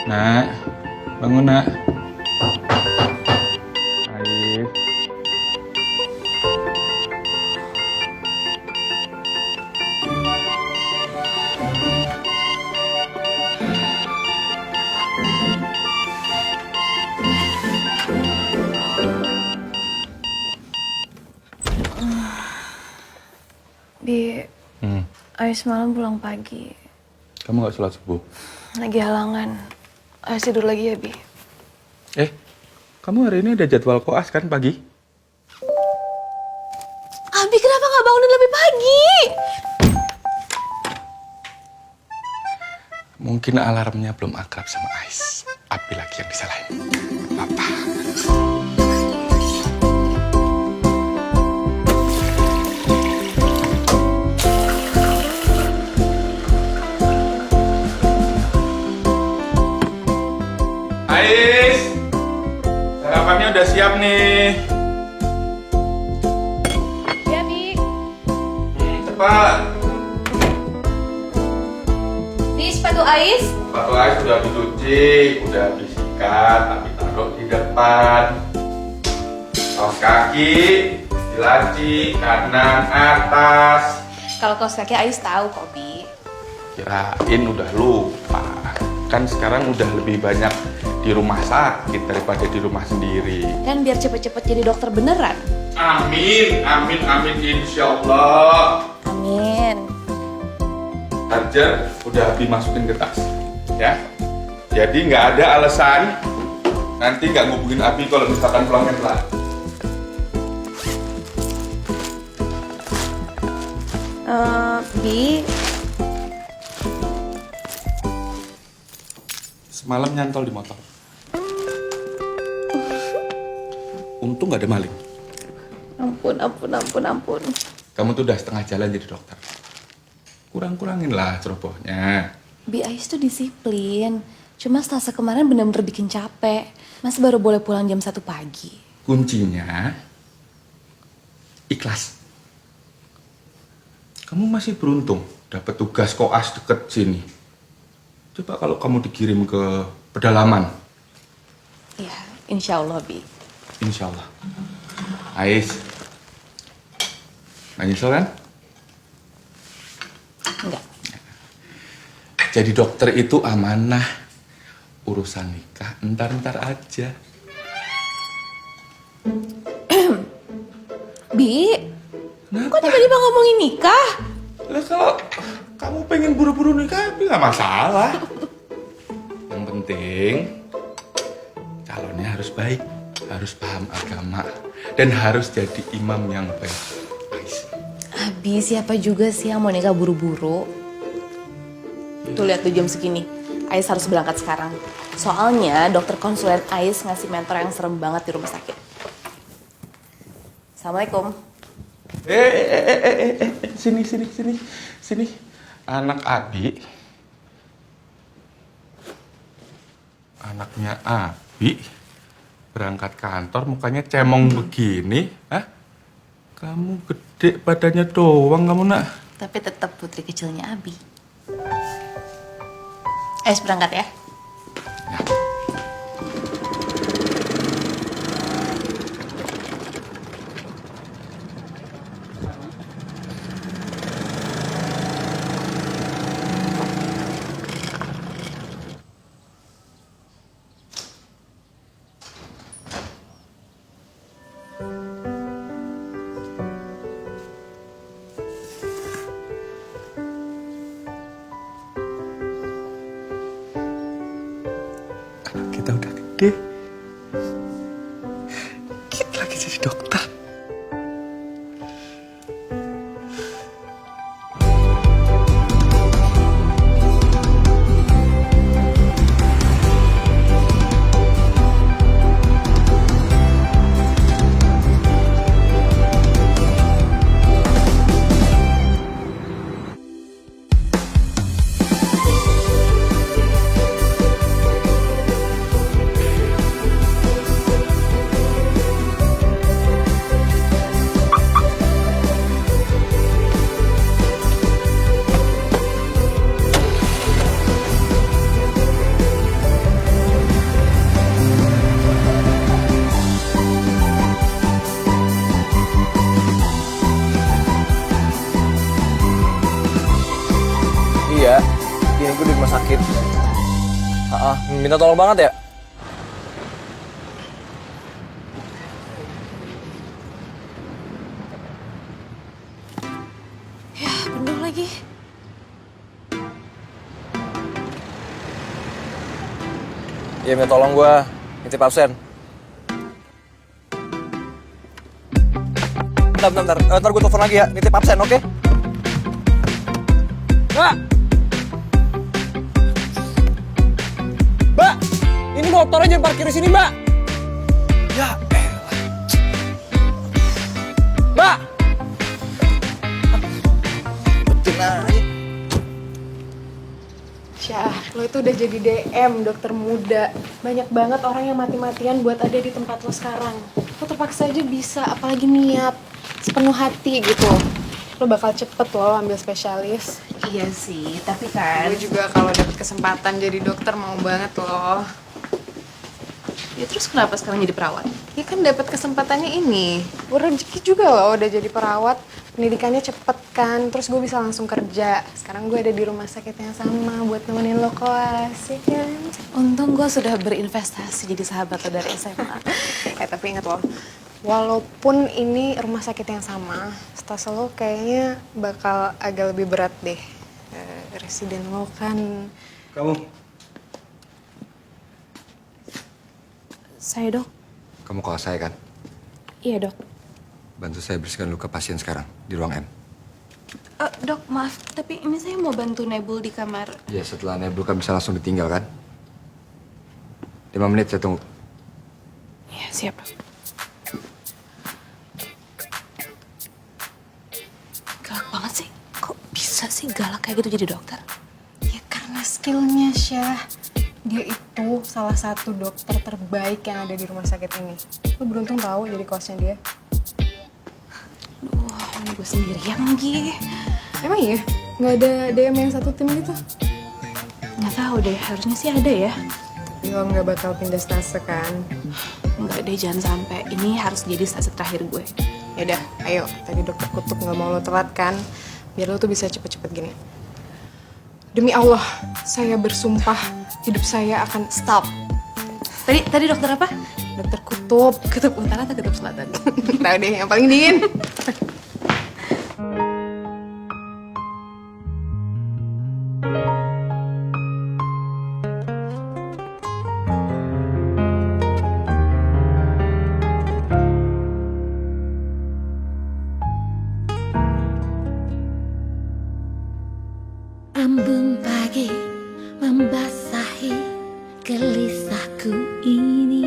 Nak, bangun nak. Ayo. Bi, Ais malam pulang pagi. Kamu gak sholat subuh? Lagi halangan. Ais tidur lagi ya, Bi? Kamu hari ini ada jadwal koas kan pagi? Abi, kenapa gak bangunin lebih pagi? Mungkin alarmnya belum akrab sama Ais. Abi lagi yang disalahin. Papa. Ais, sarapannya udah siap nih. Ya, Bi. Cepat. Di sepatu Ais. Sepatu Ais udah dicuci, udah disikat, tapi taruh di depan. Kaos kaki, dilaci, kanan, atas. Kalau kaos kaki Ais tahu kok, Bi. Kirain udah lupa. Kan sekarang udah lebih banyak di rumah sakit daripada di rumah sendiri. Kan biar cepet-cepet jadi dokter beneran. Amin, amin, amin, insya Allah. Amin. Charger udah dimasukin ke tas, ya. Jadi nggak ada alasan nanti nggak ngubungin Abi kalau misalkan pulangnya telat. Bi, Semalam nyantol di motor. Untung nggak ada maling. ampun. Kamu tuh udah setengah jalan jadi dokter. Kurang-kurangin lah cerobohnya. Bi, Ais tuh disiplin. Cuma Selasa kemarin bener-bener bikin capek. Mas baru boleh pulang jam 1 pagi. Kuncinya ikhlas. Kamu masih beruntung dapat tugas koas deket sini. Coba kalau kamu dikirim ke pedalaman. Ya, insya Allah, Bi. Insya Allah. Ais, nggak nyesel kan? Enggak. Jadi dokter itu amanah. Urusan nikah entar-entar aja. Bi, Kenapa? kok tiba-tiba ngomongin nikah? Lah kalau kamu pengen buru-buru nikah, tapi nggak masalah. Yang penting calonnya harus baik, harus paham agama, dan harus jadi imam yang baik. Ais. Abi, siapa juga sih yang mau nikah buru-buru? Tuh lihat tuh jam segini. Ais harus berangkat sekarang. Soalnya dokter konsulen Ais ngasih mentor yang serem banget di rumah sakit. Assalamualaikum. Sini. Anak Abi. Anaknya Abi berangkat kantor mukanya cemong begini, hah? Kamu gede badannya doang kamu, Nak. Tapi tetap putri kecilnya Abi. Ais berangkat ya. Ya. Kita udah gede. Kita lagi jadi dokter. Minta tolong banget ya? Ya, bener lagi. Iya, minta tolong gue nitip absen. Bentar. Ntar gue telepon lagi ya, nitip absen, oke? Mbak! Mbak! Ini motornya jangan parkir di sini, Mbak! Ya elah. Mbak! Betul aja. Syah, lo itu udah jadi DM, dokter muda. Banyak banget orang yang mati-matian buat ada di tempat lo sekarang. Lo terpaksa aja bisa, apalagi niat, sepenuh hati gitu. Lo bakal cepet lo ambil spesialis. Iya sih, tapi kan... Gue juga kalau dapet kesempatan jadi dokter mau banget lo. Ya terus kenapa sekarang jadi perawat? Ya kan dapet kesempatannya ini. Gue rezeki juga lo udah jadi perawat. Pendidikannya cepet kan, terus gue bisa langsung kerja. Sekarang gue ada di rumah sakit yang sama buat nemenin lo koas, ya kan? Untung gue sudah berinvestasi jadi sahabat lo dari SMA. Tapi ingat lo, walaupun ini rumah sakit yang sama, status lo kayaknya bakal agak lebih berat deh. Residen lo kan... Kamu? Saya dok? Kamu kelas saya kan? Iya dok. Bantu saya bersihkan luka pasien sekarang di ruang M. Dok maaf, tapi ini saya mau bantu Nebul di kamar. Ya setelah Nebul kan bisa langsung ditinggal kan? 5 menit saya tunggu. Iya siap dok. Galak banget sih, kok bisa sih galak kayak gitu jadi dokter? Ya karena skillnya Syah. Dia itu salah satu dokter terbaik yang ada di rumah sakit ini. Lo beruntung tahu jadi kosnya dia. Duh, ini gue sendirian lagi. Emang iya? Nggak ada DM yang satu tim gitu? Nggak tahu deh, harusnya sih ada ya. Tapi lo nggak bakal pindah stase kan? Enggak deh, jangan sampai. Ini harus jadi stase terakhir gue. Yaudah, ayo. Tadi dokter kutub nggak mau lo telat kan? Biar lo tuh bisa cepet-cepet gini. Demi Allah, saya bersumpah hidup saya akan stop. Tadi dokter apa? Dokter kutub. Kutub Utara atau Kutub Selatan? Tahu deh, yang paling dingin. Embun pagi membasahi gelisahku ini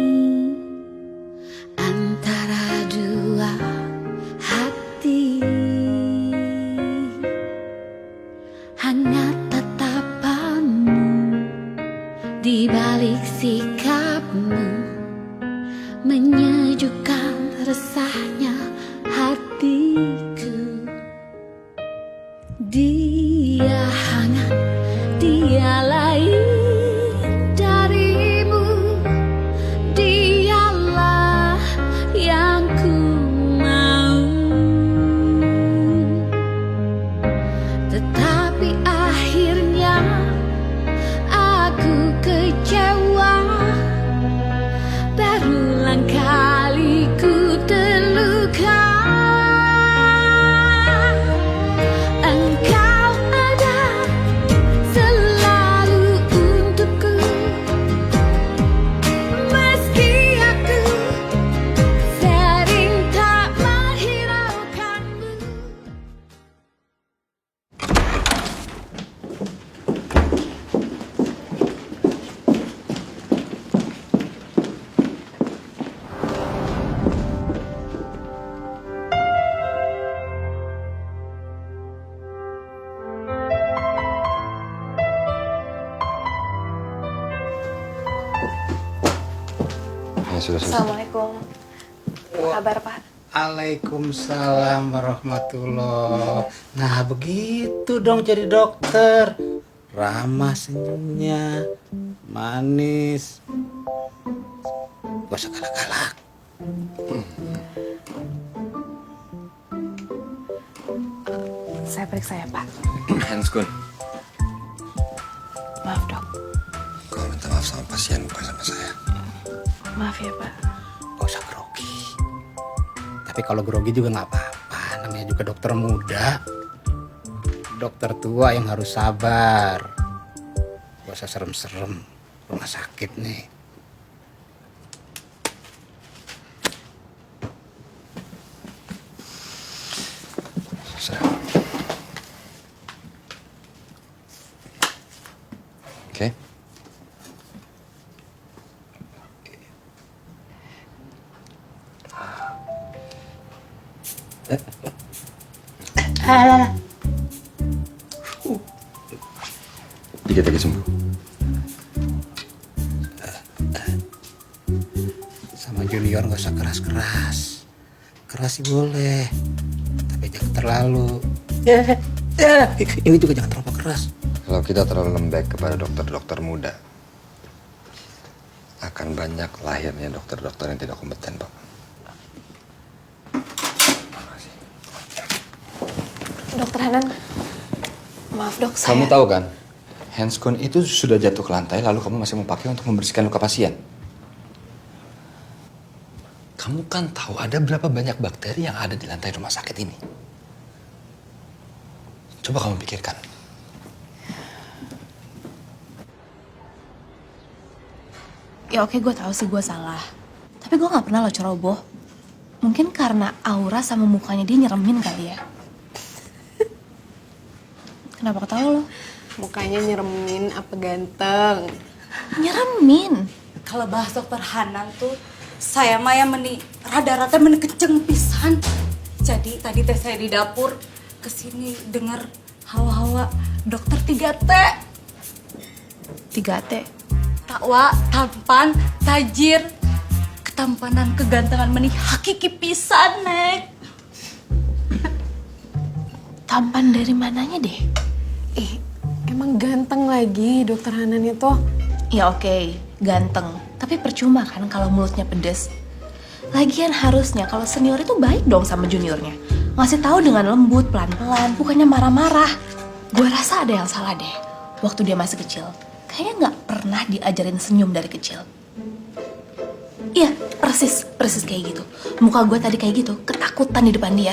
antara dua hati. Hangat tatapanmu di balik sikapmu menyejukkan resahnya hatiku. Dia hangat, dia lain darimu. Dialah yang ku mau. Tetapi akhirnya aku kecewa. Berulang kali ku terluka. Engkau ada selalu untukku, meski aku sering tak menghiraukanmu. Ya sudah selesai. Assalamualaikum. Apa kabar Pak? Waalaikumsalam warahmatullah. Nah begitu dong jadi dokter. Ramah senyumnya, manis. Gak usah galak-galak. Saya periksa ya Pak. Hanskun. Maaf dok. Kau minta maaf sama pasien, bukan sama saya. Maaf ya, Pak. Gak usah grogi. Tapi kalau grogi juga nggak apa-apa. Namanya juga dokter muda. Dokter tua yang harus sabar. Gak usah serem-serem. Rumah sakit nih. Oke. Dikit lagi sembuh. Sama junior gak usah keras-keras. Keras sih boleh, tapi jangan terlalu. Ini juga jangan terlalu keras. Kalau kita terlalu lembek kepada dokter-dokter muda, akan banyak lahirnya dokter-dokter yang tidak kompeten, Pak. Dokter Hanan, maaf dok, saya... Kamu tahu kan, handscone itu sudah jatuh ke lantai, lalu kamu masih mau pakai untuk membersihkan luka pasien. Kamu kan tahu ada berapa banyak bakteri yang ada di lantai rumah sakit ini. Coba kamu pikirkan. Ya oke, gue tahu sih gue salah. Tapi gue nggak pernah lo ceroboh. Mungkin karena aura sama mukanya dia nyeremin kali ya. Kenapa ketawa lo? Mukanya nyeremin apa ganteng? Nyeremin. Kalau bahas dokter Hanan tuh, saya mah yang rada-rada meni kenceng pisan. Jadi tadi teh saya di dapur kesini dengar hawa-hawa dokter 3T. 3T. Takwa, tampan, tajir, ketampanan, kegantengan meni hakiki pisan, Nek. Tampan dari mananya deh? Emang ganteng lagi dokter Hanan itu. Ya oke, ganteng. Tapi percuma kan kalau mulutnya pedes. Lagian harusnya kalau senior itu baik dong sama juniornya. Ngasih tahu dengan lembut, pelan-pelan, bukannya marah-marah. Gue rasa ada yang salah deh. Waktu dia masih kecil, kayaknya nggak pernah diajarin senyum dari kecil. Iya, persis kayak gitu. Muka gue tadi kayak gitu, ketakutan di depan dia.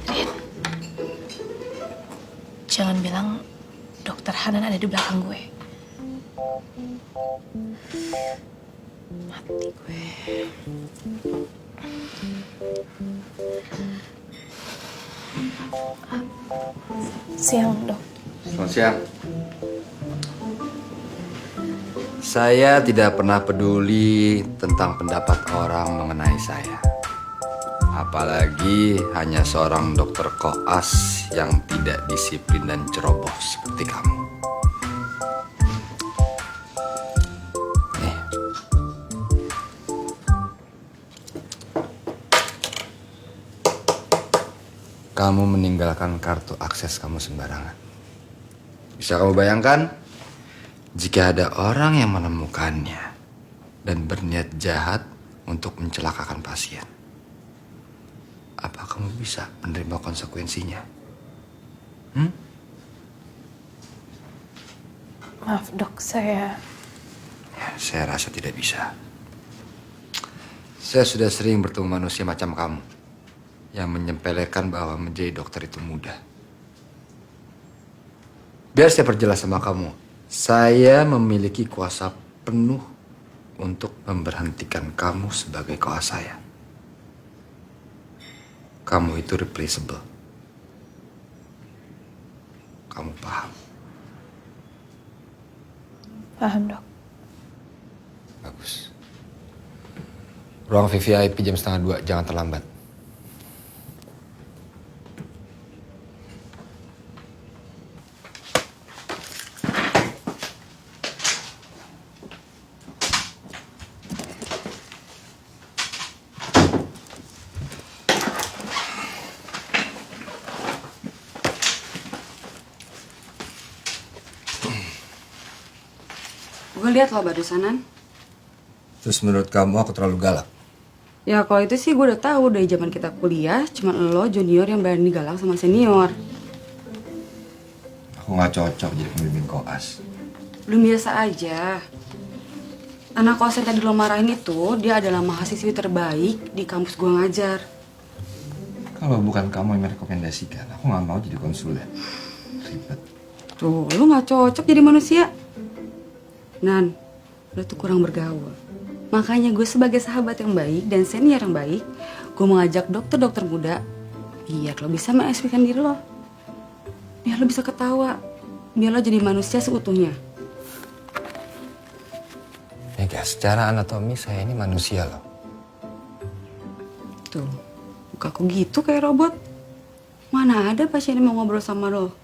Rin, jangan bilang dokter Hanan ada di belakang gue. Mati gue. Siang, dok. Selamat siang. Saya tidak pernah peduli tentang pendapat orang mengenai saya. Apalagi hanya seorang dokter koas yang tidak disiplin dan ceroboh seperti kamu. Nih. Kamu meninggalkan kartu akses kamu sembarangan. Bisa kamu bayangkan? Jika ada orang yang menemukannya dan berniat jahat untuk mencelakakan pasien, apa kamu bisa menerima konsekuensinya? Maaf dok, saya... Ya, saya rasa tidak bisa. Saya sudah sering bertemu manusia macam kamu yang menyepelekan bahwa menjadi dokter itu mudah. Biar saya perjelas sama kamu. Saya memiliki kuasa penuh untuk memberhentikan kamu sebagai koas saya. Kamu itu replaceable. Kamu paham? Paham dok. Bagus. Ruang VVIP jam 1:30, jangan terlambat. Gue lihat lo barusanan. Terus menurut kamu aku terlalu galak? Ya kalau itu sih gue udah tahu dari zaman kita kuliah, cuman lo junior yang berani galak sama senior. Aku nggak cocok jadi pembimbing koas. Belum biasa aja. Anak koas yang tadi lo marahin itu, dia adalah mahasiswi terbaik di kampus gue ngajar. Kalau bukan kamu yang merekomendasikan, aku nggak mau jadi konsulen. Ribet. Tuh, lo nggak cocok jadi manusia. Nan, lo tuh kurang bergaul. Makanya gue sebagai sahabat yang baik dan senior yang baik, gue mengajak dokter-dokter muda biar lo bisa mengekspresikan diri lo. Biar lo bisa ketawa. Biar lo jadi manusia seutuhnya. Mega, secara anatomi saya ini manusia loh. Tuh, muka aku gitu kayak robot. Mana ada pasien yang mau ngobrol sama lo?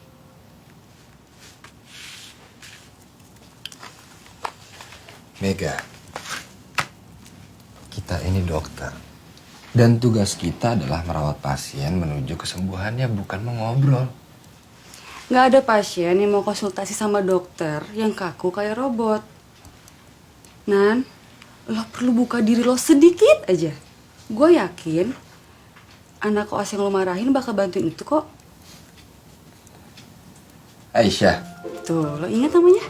Mega, kita ini dokter. Dan tugas kita adalah merawat pasien menuju kesembuhannya, bukan mengobrol. Nggak ada pasien yang mau konsultasi sama dokter yang kaku kayak robot. Nan, lo perlu buka diri lo sedikit aja. Gue yakin anak koas yang lo marahin bakal bantuin itu kok. Aisyah, Tuh, lo ingat namanya?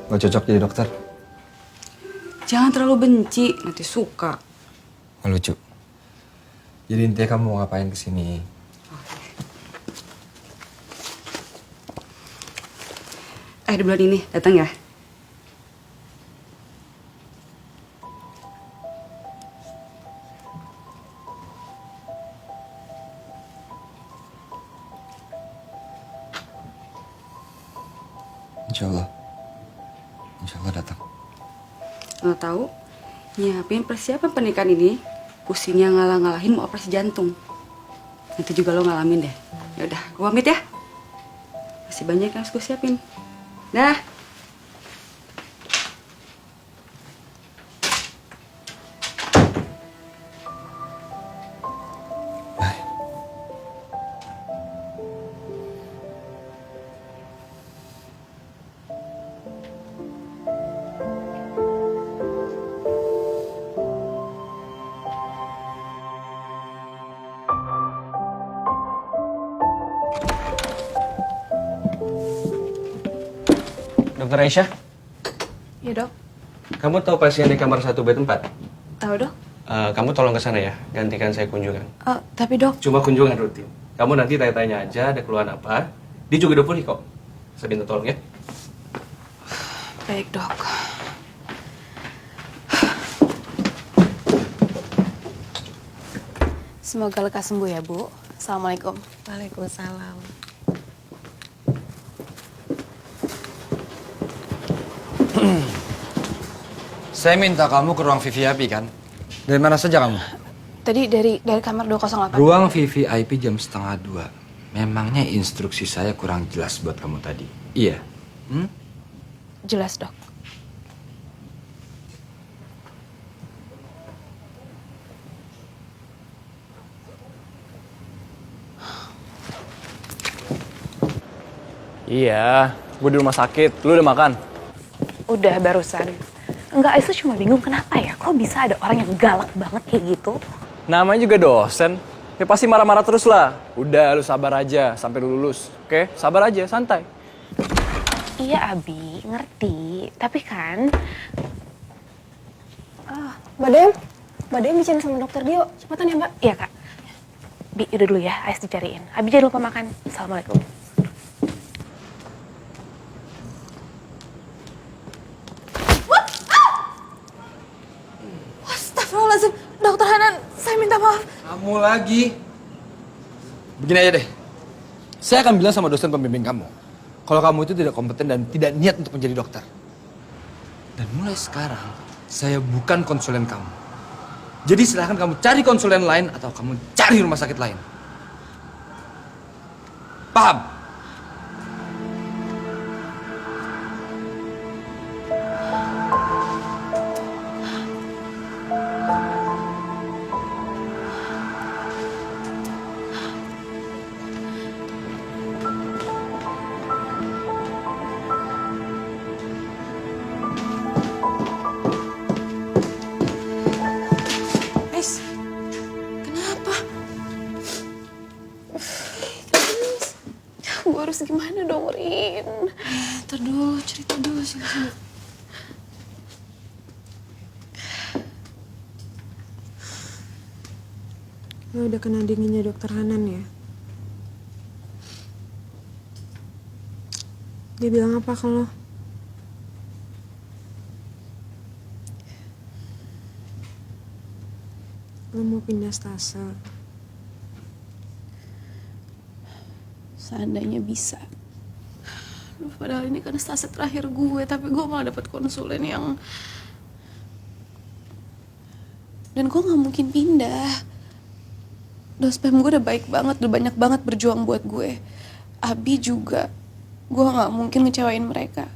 gak cocok jadi dokter. Jangan terlalu benci, nanti suka. Gak lucu. Jadi intinya kamu mau ngapain kesini? Di bulan ini datang ya. Insya Allah. Insya Allah datang. Lo tahu, nyiapin persiapan pernikahan ini, pusingnya ngalah-ngalahin mau operasi jantung. Nanti juga lo ngalamin deh. Ya udah, gue pamit ya. Masih banyak yang harus gue siapin. Dah. Bye. Dokter Aisyah, Iya dok, kamu tahu pasien di kamar 1B4? tahu dok. Kamu tolong ke sana ya, gantikan saya kunjungan. Tapi dok, Cuma kunjungan rutin. Kamu nanti tanya-tanya aja ada keluhan apa. Dia juga udah pulih kok. Saya minta tolong ya. baik dok. Semoga lekas sembuh ya, Bu. Assalamualaikum. Waalaikumsalam. Saya minta kamu ke ruang VVIP kan? Dari mana saja kamu? Tadi dari kamar 208. Ruang VVIP jam 1:30. Memangnya instruksi saya kurang jelas buat kamu tadi? Iya. Jelas, Dok. Iya, gue di rumah sakit. Lu udah makan? Udah barusan. Enggak, Aisyah cuma bingung kenapa ya? Kok bisa ada orang yang galak banget kayak gitu? Namanya juga dosen. Ya pasti marah-marah terus lah. Udah, lu sabar aja sampai lu lulus. Oke? Sabar aja, santai. Iya, Abi. Ngerti. Tapi kan... Mbak Dem bicara sama dokter Dio. Cepetan ya Mbak. Iya, Kak. Bi, udah dulu ya. Ais dicariin. Abi jangan lupa makan. Assalamualaikum. Astagfirullahaladzim, Dokter Hanan, saya minta maaf. Kamu lagi. Begini aja deh. Saya akan bilang sama dosen pembimbing kamu. Kalau kamu itu tidak kompeten dan tidak niat untuk menjadi dokter. Dan mulai sekarang, saya bukan konsulen kamu. Jadi silahkan kamu cari konsulen lain atau kamu cari rumah sakit lain. Paham? gimana dong, Rin? Ntar dulu, cerita dulu sini. Lo udah kena dinginnya dokter Hanan ya? Dia bilang apa ke lo? Lo mau pindah stase. Seandainya bisa. Aduh, padahal ini kan stase terakhir gue, tapi gue malah dapat konsulen yang... Dan gue gak mungkin pindah. Dospem gue udah baik banget, udah banyak banget berjuang buat gue. Abi juga. Gue gak mungkin ngecewain mereka.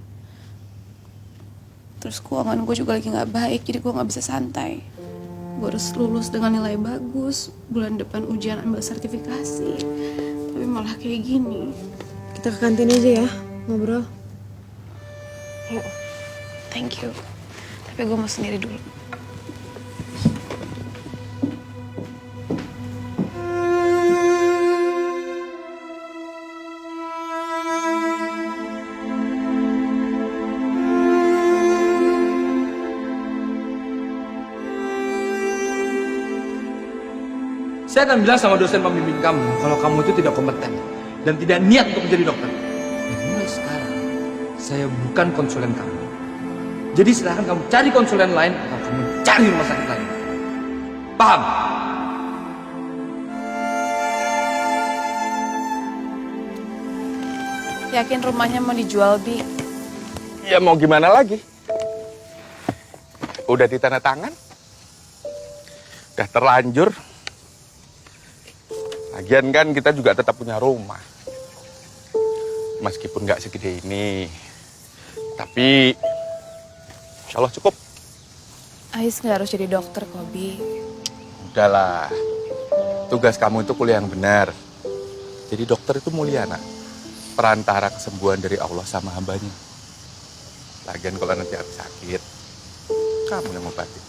Terus keuangan gue juga lagi gak baik, jadi gue gak bisa santai. Gue harus lulus dengan nilai bagus. Bulan depan ujian ambil sertifikasi. Tapi malah kayak gini. Kita ke kantin aja ya, ngobrol. Yuk. Thank you. Tapi gue mau sendiri dulu. Saya akan bilang sama dosen pembimbing kamu kalau kamu itu tidak kompeten dan tidak niat untuk menjadi dokter. Dan mulai sekarang, saya bukan konsulen kamu. Jadi silahkan kamu cari konsulen lain atau kamu cari rumah sakit lain. Paham? Yakin rumahnya mau dijual, Bi? Ya mau gimana lagi? Udah ditandatangan. Udah terlanjur. Lagian kan kita juga tetap punya rumah. Meskipun nggak segede ini. Tapi insya Allah cukup. Ais nggak harus jadi dokter kok, Bi. Udahlah. Tugas kamu itu kuliah yang benar. Jadi dokter itu mulia, nak. Perantara kesembuhan dari Allah sama hambanya. Lagian kalau nanti habis sakit, kamu yang ngobati.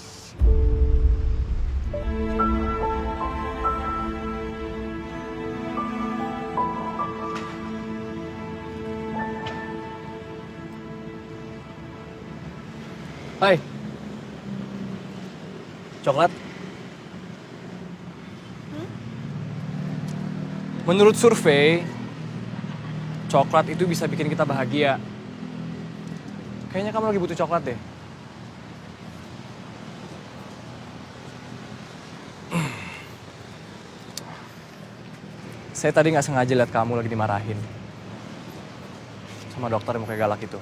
Hai. Coklat? Menurut survei, coklat itu bisa bikin kita bahagia. Kayaknya kamu lagi butuh coklat deh. Saya tadi nggak sengaja lihat kamu lagi dimarahin sama dokter yang muka galak itu.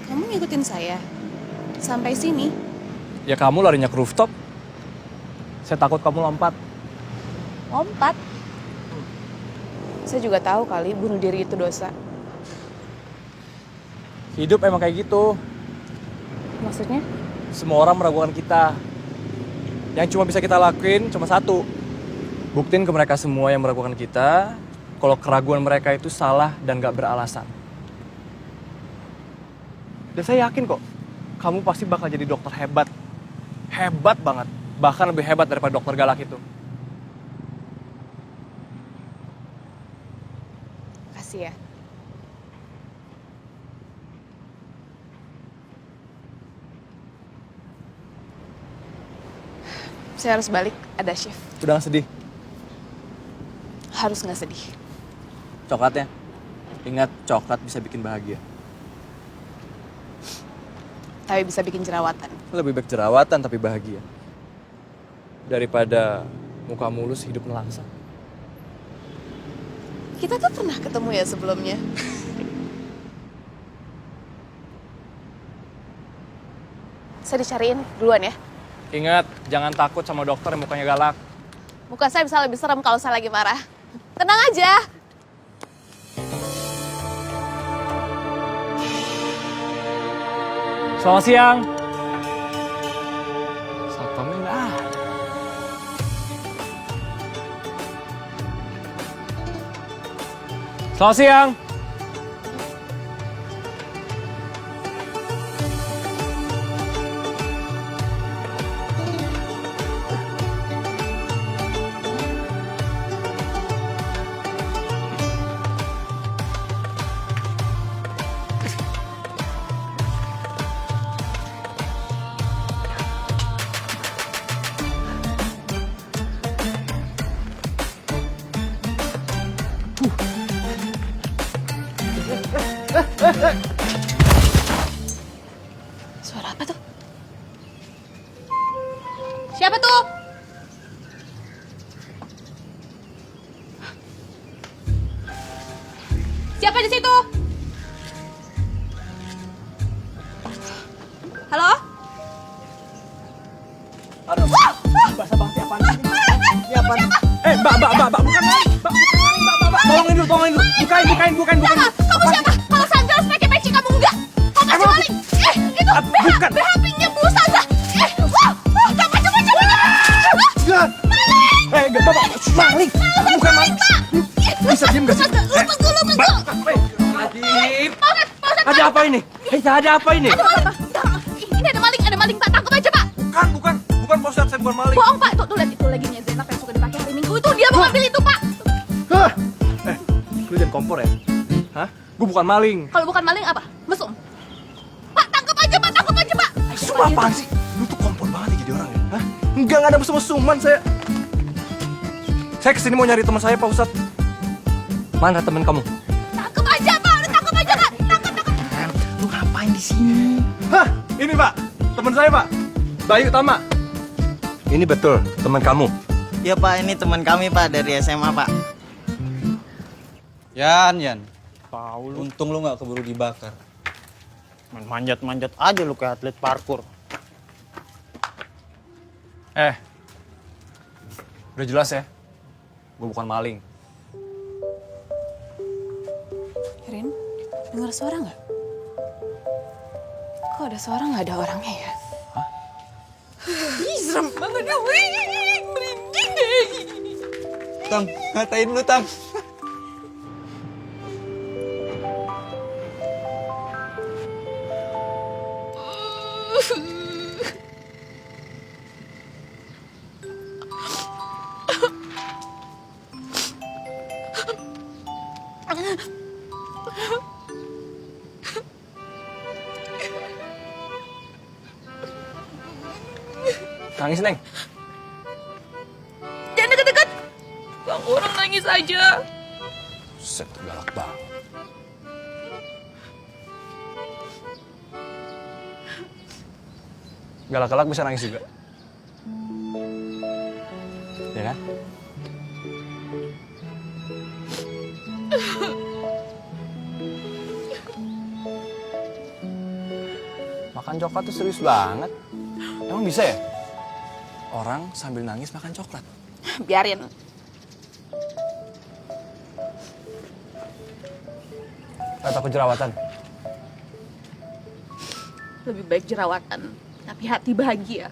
Kamu ngikutin saya? Sampai sini? Ya kamu larinya ke rooftop. Saya takut kamu lompat. Lompat? Saya juga tahu kali bunuh diri itu dosa. Hidup emang kayak gitu. Maksudnya? Semua orang meragukan kita. Yang cuma bisa kita lakuin cuma satu. Buktiin ke mereka semua yang meragukan kita kalau keraguan mereka itu salah dan gak beralasan. Dan saya yakin kok, kamu pasti bakal jadi dokter hebat. Hebat banget. Bahkan lebih hebat daripada dokter galak itu. Kasih ya. Saya harus balik, ada shift. Udah gak sedih? Harus nggak sedih. Coklatnya. Ingat, coklat bisa bikin bahagia. Tapi bisa bikin jerawatan. Lebih baik jerawatan tapi bahagia. Daripada muka mulus hidup nelangsa. Kita tuh pernah ketemu ya sebelumnya. Saya dicariin duluan ya. Ingat, jangan takut sama dokter yang mukanya galak. Muka saya bisa lebih serem kalau saya lagi marah. Tenang aja. Selamat siang. Satpamnya nggak ada. Selamat siang. Suara apa tuh? Siapa tuh? Siapa di situ? Halo? Aduh, Mbak Sabang, ini apaan? Ini apaan? Mbak, bukan maling. Mbak. Tolongin dulu. Bukain. Kamu siapa? Kalau Sandra harus pakai peci, kamu enggak. Kamu masih maling. Itu bukan. BH-nya Bu Sandra. Kamu coba. Jangan. Enggak, Bapak. Maling. Bukan maling. Bisa diem gak sih? Tunggu. Adip. Ada apa ini? Ada apa ini? Ini ada maling Pak. Tangkap aja Pak. Bukan Pak Ustadz, saya bukan maling. Bohong Pak. Tuh lihat itu lagi nih Zainab yang suka dipakai hari Minggu itu. Dia mau ngambil itu Pak. Lu jangan kompor ya? Hah? Gue bukan maling. Kalau bukan maling apa? Mesum. Pak, tangkap aja Pak. Sumpah apaan sih? Lu tuh kompor banget ya jadi orang ya? Hah? Enggak ada mesum-mesuman saya. Saya kesini mau nyari teman saya Pak Ustadz. Mana teman kamu? Tangkap aja Pak. Tangkap aja Pak. Tangkap. Lu ngapain di sini? Hah? Ini Pak, teman saya Pak. Bayu Tama. Ini betul teman kamu. Ya Pak, ini teman kami Pak dari SMA Pak. Yan. Untung lu nggak keburu dibakar. Manjat-manjat aja lu kayak atlet parkour. Udah jelas ya. Gue bukan maling. Rin, dengar suara nggak? Kok ada suara nggak ada orangnya ya? Hah? Ih, serem banget ya. Merinding deh. Tam, ngatain lu Tam. Nangis, Neng. Jangan deket-deket. Bang, orang nangis aja. Set, galak banget. Galak-galak bisa nangis juga. Ya kan? Makan coklat tuh serius banget. Emang bisa ya? Orang sambil nangis makan coklat. Biarin. Takut jerawatan. Lebih baik jerawatan, tapi hati bahagia.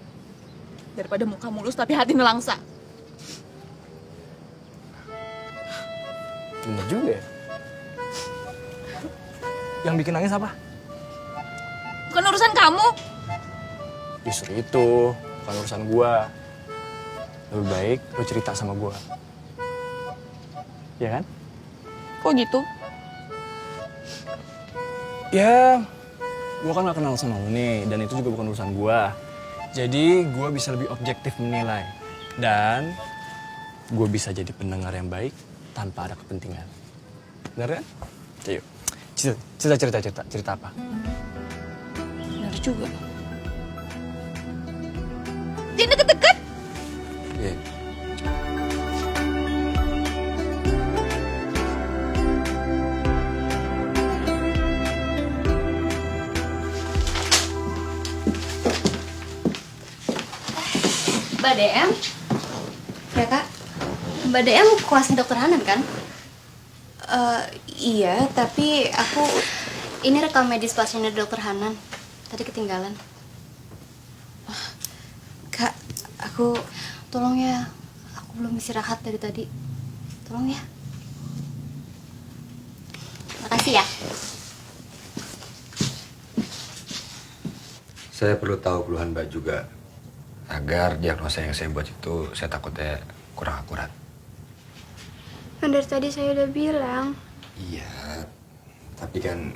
Daripada muka mulus tapi hati nelangsa. Bener juga ya. Yang bikin nangis apa? Bukan urusan kamu. Justru itu, bukan urusan gua. Lebih baik lo cerita sama gua. Ya kan? Kok gitu? Ya, gua kan gak kenal sama lo nih, dan itu juga bukan urusan gua. Jadi, gua bisa lebih objektif menilai. Dan, gua bisa jadi pendengar yang baik tanpa ada kepentingan. Bener kan? Ayo, cerita apa? Benar juga. Jangan deket-deket. Iya. Mbak DM? Ya kak? Mbak DM kelasnya dokter Hanan kan? Iya, tapi aku... Ini rekam medis pasiennya dokter Hanan. Tadi ketinggalan. Kak, aku... Tolong ya, aku belum istirahat dari tadi. Tolong ya. Makasih ya. Saya perlu tahu keluhan Mbak juga. Agar diagnosa yang saya buat itu saya takutnya kurang akurat. Kan dari tadi saya udah bilang. Iya, tapi kan